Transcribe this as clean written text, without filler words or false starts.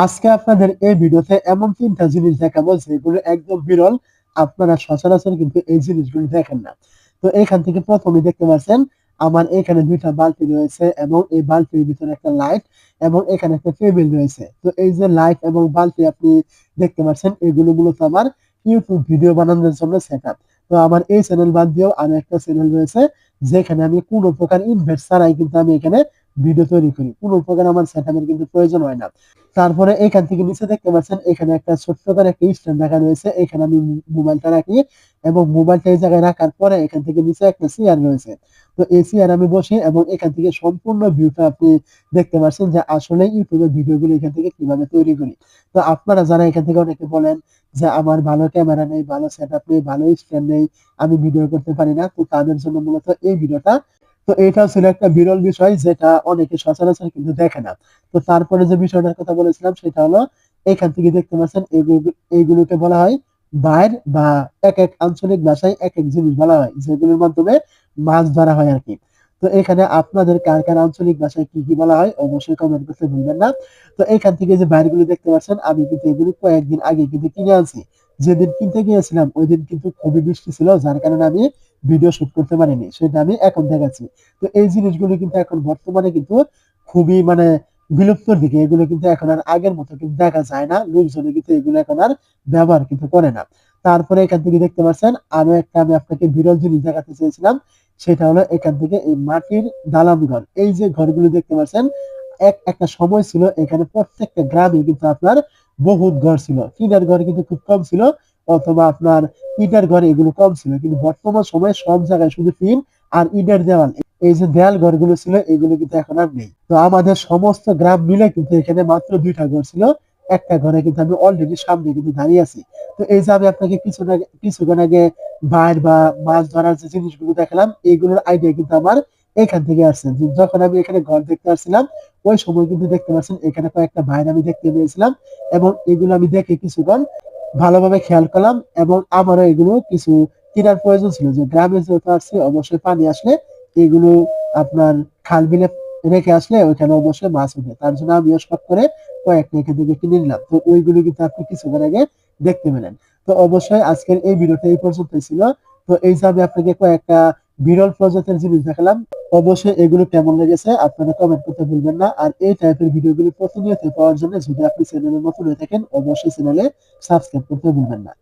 আজকে আপনাদের এই ভিডিওতে এমন ৩টা জিনিস দেখাবো যেগুলো একদম বিরল। আপনারা সচরাচর কিন্তু এই জিনিসগুলো দেখেন না। তো এখান থেকে প্রথমে দেখতে পাচ্ছেন আমার এখানে ২টা বালতি রয়েছে এবং এই বালতির ভিতরে একটা লাইট এবং এখানে একটা টেবিল রয়েছে। তো এই যে লাইট এবং বালতি আপনি দেখতে পাচ্ছেন এগুলো মূলত আমার ইউটিউব ভিডিও বানানোর জন্য সেটআপ। তো আমার এই চ্যানেল বাদ দিয়েও আরো একটা চ্যানেল রয়েছে যেখানে আমি কোনো প্রকার ইনভেস্ট ছাড়াই কিন্তু আমি এখানে ভিডিও তৈরি করি। কোনো প্রকার আমার সেটআপের কিন্তু প্রয়োজন হয় না। তারপরে এখান থেকে নিচে দেখতে পাচ্ছেন এখানে একটা ছোট্ট করে একটা স্ট্যান্ড রাখা রয়েছে। এখানে আমি মোবাইলটা রাখি এবং মোবাইলটা এই জায়গায় রাখার পরে এখান থেকে নিচে একটা চেয়ার রয়েছে। তো এই চেয়ারে আমি বসি এবং এখান থেকে সম্পূর্ণ ভিউটা আপনি দেখতে পাচ্ছেন যে আসলে ইউটিউবের ভিডিওগুলো এখান থেকে কিভাবে তৈরি করি। তো আপনারা যারা এখান থেকে অনেকে বলেন যে আমার ভালো ক্যামেরা নেই, ভালো সেটআপ নেই, ভালো স্ট্যান্ড নেই, আমি ভিডিও করতে পারি না। তো তাদের জন্য মূলত এই ভিডিওটা। তো এটা ছিল একটা বিরল বিষয় যেটা অনেকে সচরাচর কিন্তু দেখে না। তো তারপরে যে বিষয়টার কথা বলেছিলাম সেটা হলো এখান থেকে দেখতে পাচ্ছেন এইগুলোকে বলা হয় বাইর বা এক আঞ্চলিক ভাষায় এক জিনিস বলা হয় যেগুলোর মাধ্যমে মাছ ধরা হয় আরকি। তো এখানে আপনাদের কার আঞ্চলিক ভাষায় কি বলা হয় অবশ্যই কমেন্ট করতে ভুলবেন না। তো এখান থেকে যে বাইরগুলো দেখতে পাচ্ছেন আমি কিন্তু এগুলো কয়েকদিন আগে কিন্তু কিনে আনছি। যেদিন কিনতে গিয়েছিলাম ওইদিন কিন্তু খুবই বৃষ্টি ছিল যার কারণে আমি ভিডিও শুট করতে পারিনি। সেটা আমি এখন দেখাচ্ছি। তো এই জিনিসগুলো কিন্তু এখন বর্তমানে কিন্তু খুবই বিলুপ্তর দিকে। এগুলো কিন্তু এখন আর আগের মতো কিন্তু দেখা যায় না। লোকজনে কিন্তু এগুলো এখন আর ব্যবহার কিন্তু করে না। তারপরে এখান থেকে দেখতে পাচ্ছেন আরো একটা আমি আপনাকে বিরল জিনিস দেখাতে চেয়েছিলাম। সেটা হলো এখান থেকে এই মাটির দালান ঘর। এই যে ঘরগুলো দেখতে পাচ্ছেন একটা সময় ছিল এখানে প্রত্যেকটা গ্রামে কিন্তু আপনার বহুত ঘর ছিল। টিনের ঘর কিন্তু খুব কম ছিল অথবা আপনার ইটের ঘর এগুলো কম ছিল। কিন্তু বর্তমান সময়ে সব জায়গায় শুধু টিন আর ইটের দেওয়াল। এই যে দেয়াল ঘরগুলো ছিল এগুলো কিন্তু এখন আর নেই। তো আমাদের সমস্ত গ্রাম মিলে কিন্তু এখানে মাত্র ২টা ঘর ছিল। একটা ঘরে কিন্তু আমি অলরেডি সামনে কিন্তু দাঁড়িয়ে আছি। তো এই যে আমি আপনাকে কিছুক্ষণ আগে বাইর বা মাছ ধরার যে জিনিসগুলো দেখালাম এইগুলোর আইডিয়া কিন্তু আমার এখান থেকে আসছে। যে যখন আমি এখানে ঘর দেখতে আসছিলাম ওই সময় কিন্তু দেখতে পাচ্ছেন এখানে কয়েকটা বাইর আমি দেখতে পেয়েছিলাম এবং এগুলো আমি দেখে কিছুক্ষণ ভালোভাবে খেয়াল করলাম এবং আমারও এগুলো কিছু কেনার প্রয়োজন ছিল যে গ্রামে যেহেতু আসছি অবশ্যই পানি আসলে এগুলো আপনার খাল বিলে রেখে আসলে ওইখানে অবশ্যই মাছ উঠে। তার জন্য আমিও শখ করে কয়েকটা এখান থেকে কিনে নিলাম। তো ওইগুলো কিন্তু আপনি কিছুক্ষণ আগে দেখতে পেলেন। তো অবশ্যই আজকের এই ভিডিওটা এই পর্যন্তই ছিল। তো এই যে আমি আপনাকে কয়েকটা বিরল প্রজাতির জিনিস দেখালাম। অবশ্যই এগুলো কেমন লেগেছে আপনারা কমেন্ট করতে ভুলবেন না। আর এই টাইপের ভিডিওগুলো প্রতিনিয়ত পাওয়ার জন্য যদি আপনি চ্যানেলে নতুন হয়ে থাকেন অবশ্যই চ্যানেলে সাবস্ক্রাইব করতে ভুলবেন না।